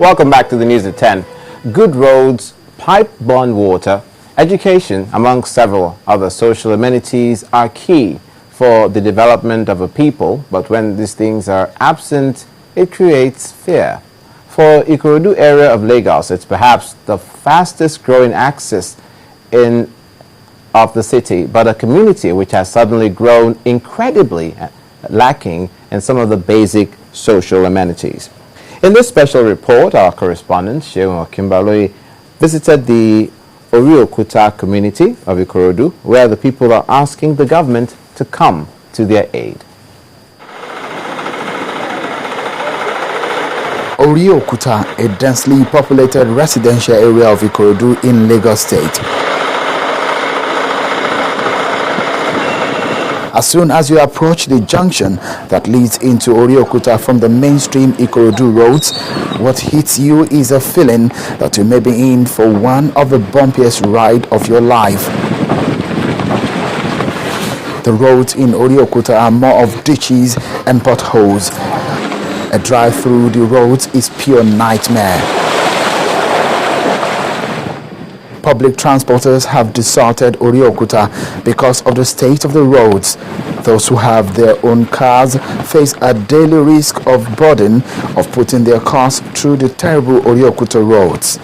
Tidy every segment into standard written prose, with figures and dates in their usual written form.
Welcome back to the News at 10. Good roads, pipe-borne water, education, among several other social amenities are key for the development of a people, but when these things are absent, it creates fear. For Ikorodu area of Lagos, it's perhaps the fastest growing axis of the city, but a community which has suddenly grown incredibly lacking in some of the basic social amenities. In this special report, our correspondent, Sheung Okimbaloi, visited the Odokuta community of Ikorodu, where the people are asking the government to come to their aid. Odokuta, a densely populated residential area of Ikorodu in Lagos State. As soon as you approach the junction that leads into Odokuta from the mainstream Ikorodu roads, what hits you is a feeling that you may be in for one of the bumpiest rides of your life. The roads in Odokuta are more of ditches and potholes. A drive through the roads is pure nightmare. Public transporters have deserted Odokuta because of the state of the roads. Those who have their own cars face a daily risk of burden of putting their cars through the terrible Odokuta roads.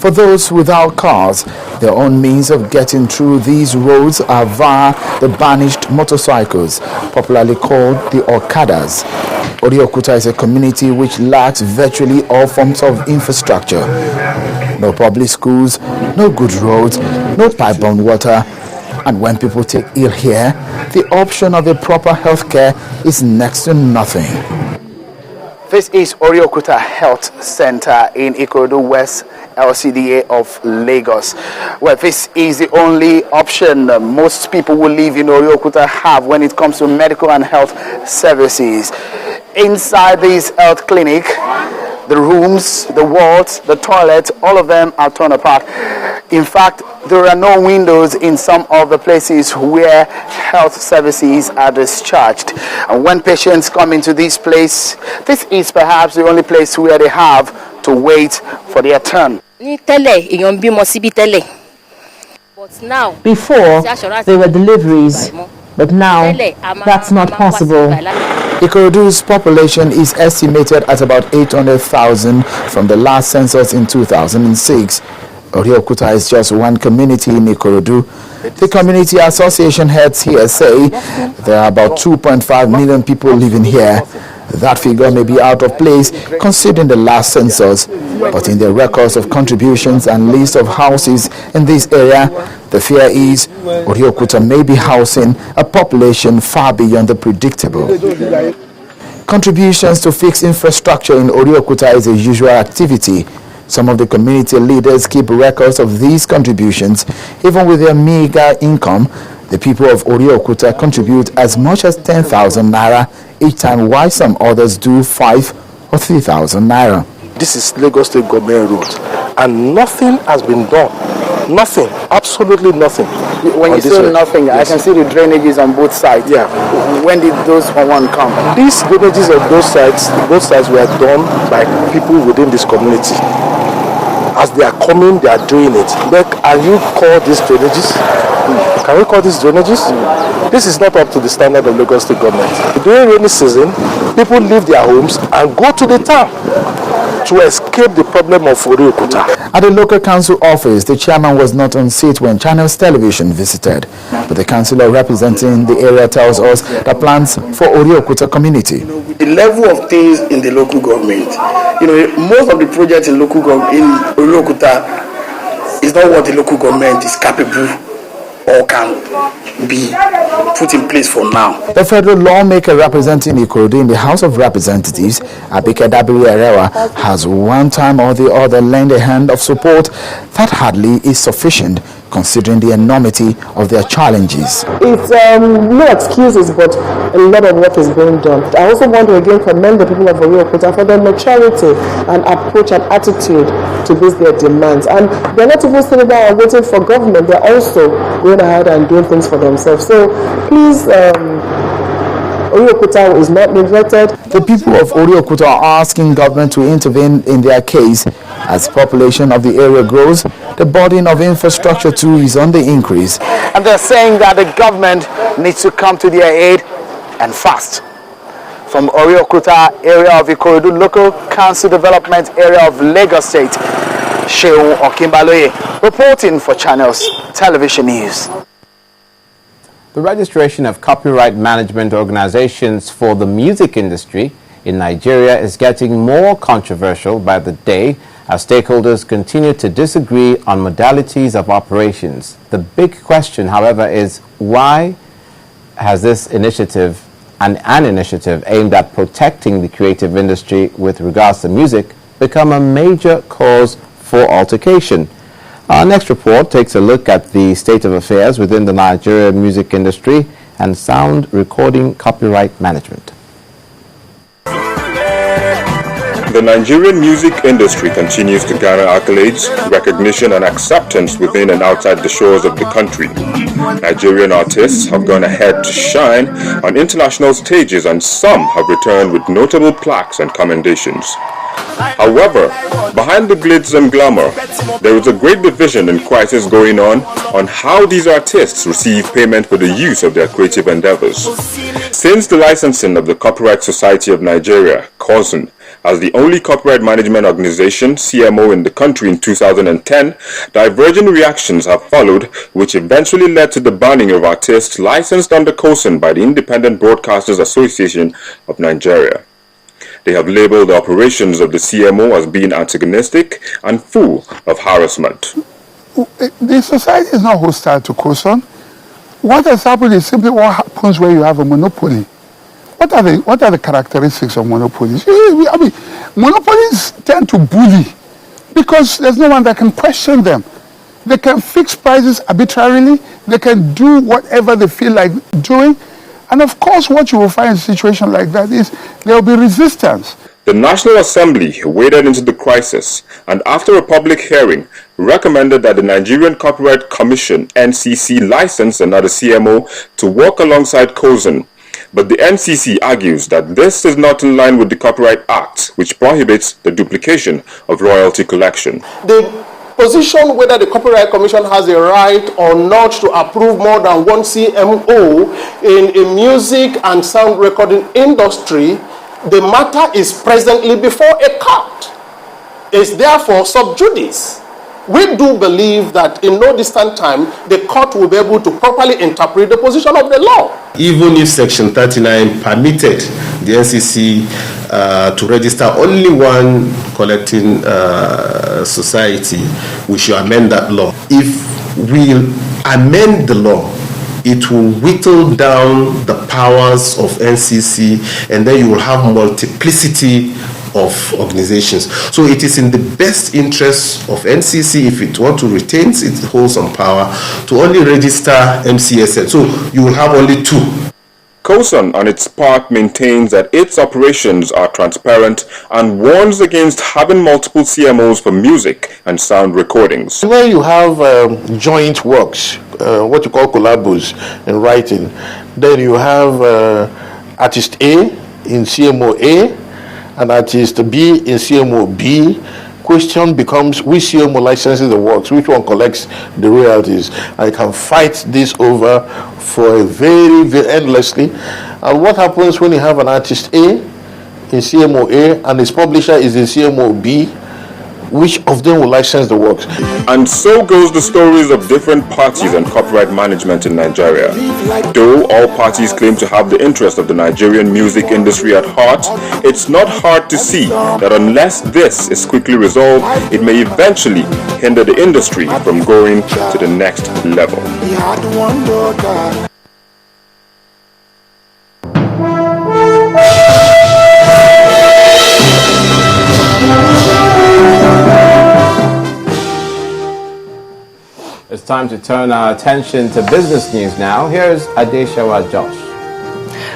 For those without cars, their own means of getting through these roads are via the banished motorcycles, popularly called the Okadas. Odokuta is a community which lacks virtually all forms of infrastructure. No public schools, no good roads, no pipe-borne water, and when people take ill here, the option of a proper health care is next to nothing. This is Odokuta Health Center in Ikorodu West LCDA of Lagos. Well, this is the only option most people who live in Odokuta have when it comes to medical and health services. Inside this health clinic, the rooms, the wards, the toilets, all of them are torn apart. In fact, there are no windows in some of the places where health services are discharged. And when patients come into this place, this is perhaps the only place where they have to wait for their turn. But now, before, there were deliveries, but now that's not possible. Ikorodu's population is estimated at about 800,000 from the last census in 2006. Odokuta is just one community in Ikorodu. The community association heads here say there are about 2.5 million people living here. That figure may be out of place considering the last census, but in the records of contributions and list of houses in this area, the fear is Odokuta may be housing a population far beyond the predictable. Contributions to fix infrastructure in Odokuta is a usual activity. Some of the community leaders keep records of these contributions. Even with their meager income, the people of Odokuta contribute as much as 10,000 naira each time, while some others do 5 or 3,000 naira. This is Lagos State Government Road, and nothing has been done. Nothing, absolutely nothing. When you say nothing, yes. I can see the drainages on both sides. Yeah. When did those one come? These drainages on both sides were done by people within this community. As they are coming, they are doing it. But can you call these drainages? Can we call these drainages? This is not up to the standard of Lagos State government. During rainy season, people leave their homes and go to the town to escape the problem of Odokuta. At the local council office, the chairman was not on seat when Channels Television visited, but the councillor representing the area tells us that plans for Odokuta community. The level of things in the local government, most of the projects in local government in Odokuta is not what the local government is capable or can be put in place for now. The federal lawmaker representing Ikorodu in the House of Representatives, Abike Dabiri-Erewa, has one time or the other lent a hand of support that hardly is sufficient considering the enormity of their challenges. It's no excuses, but a lot of work is being done. I also want to again commend the people of Odokuta for their maturity and approach and attitude to these their demands. And they're not even sitting down and waiting for government, they're also going ahead and doing things for themselves. So please, Odokuta is not neglected. The people of Odokuta are asking government to intervene in their case. As population of the area grows, the burden of infrastructure too is on the increase. And they're saying that the government needs to come to their aid and fast. From Odokuta area of Ikorodu Local Council Development area of Lagos State, Shehu Okimbaloye reporting for Channels Television News. The registration of copyright management organizations for the music industry in Nigeria is getting more controversial by the day as stakeholders continue to disagree on modalities of operations. The big question, however, is why has this initiative and an initiative aimed at protecting the creative industry with regards to music become a major cause for altercation? Our next report takes a look at the state of affairs within the Nigerian music industry and sound recording copyright management. The Nigerian music industry continues to garner accolades, recognition and acceptance within and outside the shores of the country. Nigerian artists have gone ahead to shine on international stages and some have returned with notable plaques and commendations. However, behind the glitz and glamour, there is a great division and crisis going on how these artists receive payment for the use of their creative endeavors. Since the licensing of the Copyright Society of Nigeria, COSN, as the only copyright management organization, CMO, in the country in 2010, divergent reactions have followed, which eventually led to the banning of artists licensed under COSN by the Independent Broadcasters Association of Nigeria. They have labeled the operations of the CMO as being antagonistic and full of harassment. The society is not hostile to COSN. What has happened is simply what happens when you have a monopoly. What are the characteristics of monopolies? I mean, monopolies tend to bully because there's no one that can question them. They can fix prices arbitrarily. They can do whatever they feel like doing. And of course, what you will find in a situation like that is there will be resistance. The National Assembly waded into the crisis and after a public hearing recommended that the Nigerian Copyright Commission (NCC) license another CMO to work alongside COSN. But the NCC argues that this is not in line with the Copyright Act, which prohibits the duplication of royalty collection. The position whether the Copyright Commission has a right or not to approve more than one CMO in a music and sound recording industry, the matter is presently before a court. It's therefore sub judice. We do believe that in no distant time, the court will be able to properly interpret the position of the law. Even if Section 39 permitted the NCC to register only one collecting society, we should amend that law. If we amend the law, it will whittle down the powers of NCC and then you will have multiplicity of organizations. So it is in the best interest of NCC, if it wants to retain its wholesome power, to only register MCSN. So you will have only two. COSN, on its part, maintains that its operations are transparent and warns against having multiple CMOs for music and sound recordings. When you have joint works, what you call collabos in writing, then you have artist A in CMO A and artist B in CMO B. Question becomes which CMO licenses the works, which one collects the royalties. I can fight this over for a very endlessly. And what happens when you have an artist A in CMO A and his publisher is in CMO B? Which of them will license the works? And so goes the stories of different parties and copyright management in Nigeria. Though all parties claim to have the interest of the Nigerian music industry at heart, it's not hard to see that unless this is quickly resolved, it may eventually hinder the industry from going to the next level. It's time to turn our attention to business news now. Here's Adeshawa Josh.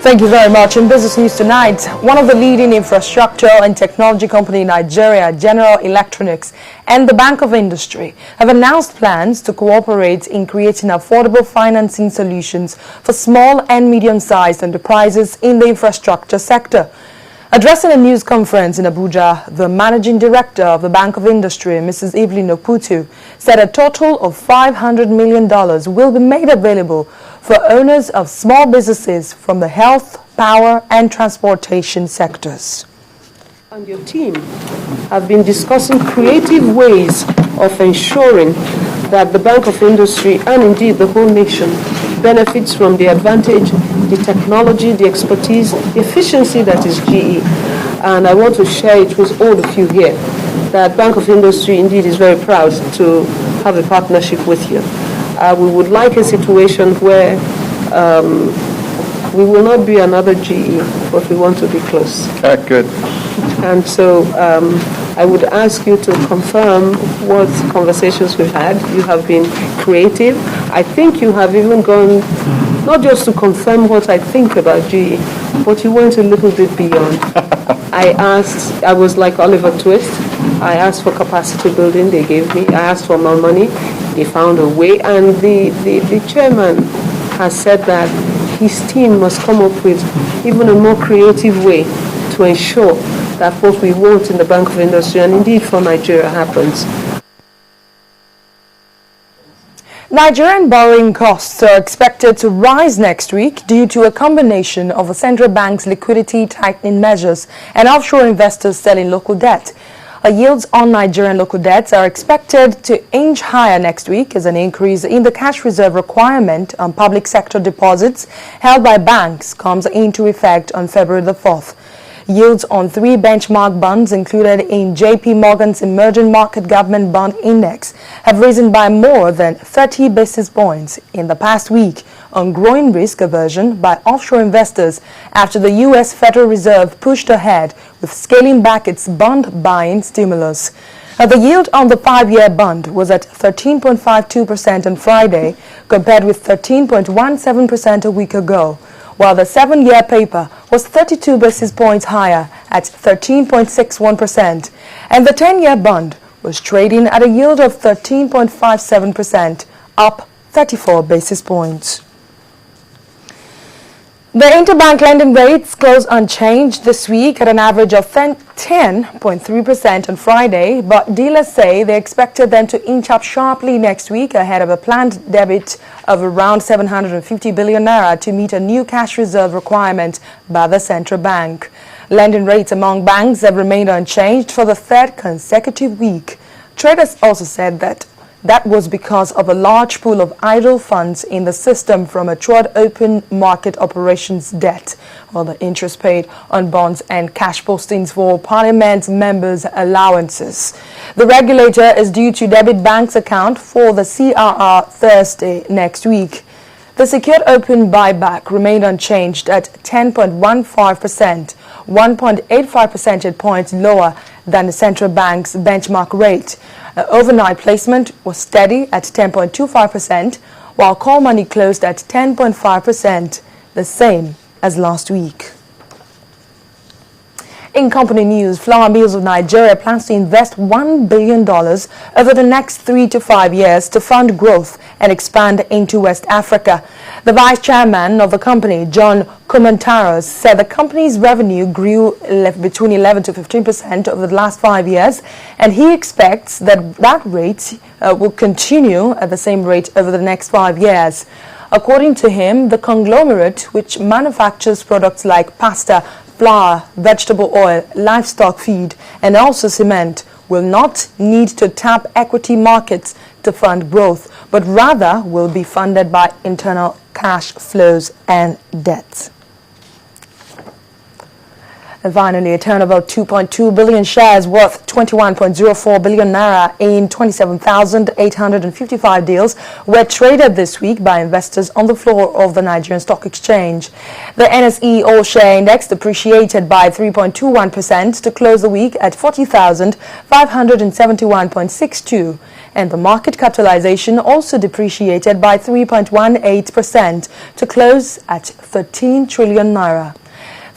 Thank you very much. In business news tonight, one of the leading infrastructure and technology company in Nigeria, General Electronics, and the Bank of Industry have announced plans to cooperate in creating affordable financing solutions for small and medium-sized enterprises in the infrastructure sector. Addressing a news conference in Abuja, the managing director of the Bank of Industry, Mrs. Evelyn Oputu, said a total of $500 million will be made available for owners of small businesses from the health, power, and transportation sectors. And your team have been discussing creative ways of ensuring that the Bank of Industry and indeed the whole nation benefits from the advantage, the technology, the expertise, the efficiency that is GE. And I want to share it with all of you here that Bank of Industry indeed is very proud to have a partnership with you. We would like a situation where we will not be another GE, but we want to be close. Good. And so I would ask you to confirm what conversations we've had. You have been creative. I think you have even gone, not just to confirm what I think about GE, but you went a little bit beyond. I was like Oliver Twist. I asked for capacity building, they gave me. I asked for more money, they found a way. And the chairman has said that his team must come up with even a more creative way to ensure that what we want in the Bank of Industry and indeed for Nigeria happens. Nigerian borrowing costs are expected to rise next week due to a combination of the central bank's liquidity tightening measures and offshore investors selling local debt. Yields on Nigerian local debts are expected to inch higher next week as an increase in the cash reserve requirement on public sector deposits held by banks comes into effect on February the 4th. Yields on 3 benchmark bonds included in JP Morgan's Emerging Market Government Bond Index have risen by more than 30 basis points in the past week on growing risk aversion by offshore investors after the U.S. Federal Reserve pushed ahead with scaling back its bond buying stimulus. The yield on the 5-year bond was at 13.52% on Friday, compared with 13.17% a week ago, while the 7-year paper was 32 basis points higher at 13.61%, and the 10-year bond was trading at a yield of 13.57%, up 34 basis points. The interbank lending rates closed unchanged this week at an average of 10.3% on Friday, but dealers say they expected them to inch up sharply next week ahead of a planned debit of around 750 billion naira to meet a new cash reserve requirement by the central bank. Lending rates among banks have remained unchanged for the 3rd consecutive week. Traders also said that was because of a large pool of idle funds in the system from matured open market operations debt, or the interest paid on bonds and cash postings for Parliament members' allowances. The regulator is due to debit bank's account for the CRR Thursday next week. The secured open buyback remained unchanged at 10.15%, 1.85 percentage points lower than the central bank's benchmark rate. Overnight placement was steady at 10.25%, while call money closed at 10.5%, the same as last week. In company news, Flour Mills of Nigeria plans to invest $1 billion over the next 3 to 5 years to fund growth and expand into West Africa. The vice chairman of the company, John Komantaros, said the company's revenue grew between 11 to 15% over the last 5 years, and he expects that rate will continue at the same rate over the next 5 years. According to him, the conglomerate, which manufactures products like pasta, flour, vegetable oil, livestock feed, and also cement, will not need to tap equity markets to fund growth, but rather will be funded by internal cash flows and debt. And finally, a turnover of 2.2 billion shares worth 21.04 billion naira in 27,855 deals were traded this week by investors on the floor of the Nigerian Stock Exchange. The NSE All-Share Index depreciated by 3.21% to close the week at 40,571.62, and the market capitalization also depreciated by 3.18% to close at 13 trillion naira.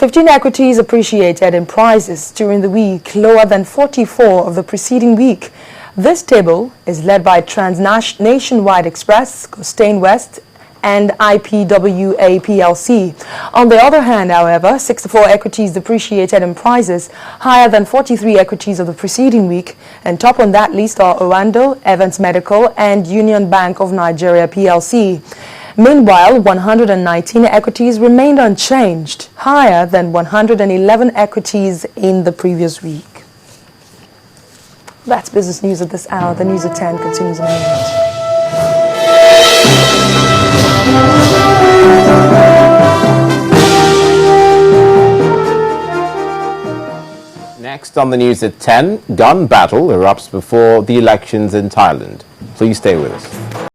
15 equities appreciated in prices during the week, lower than 44 of the preceding week. This table is led by Nationwide Express, Costain West, and IPWA PLC. On the other hand, however, 64 equities depreciated in prices, higher than 43 equities of the preceding week, and top on that list are Orlando, Evans Medical, and Union Bank of Nigeria PLC. Meanwhile, 119 equities remained unchanged, higher than 111 equities in the previous week. That's business news at this hour. The news at 10 continues in a minute. Next on the news at 10, gun battle erupts before the elections in Thailand. Please stay with us.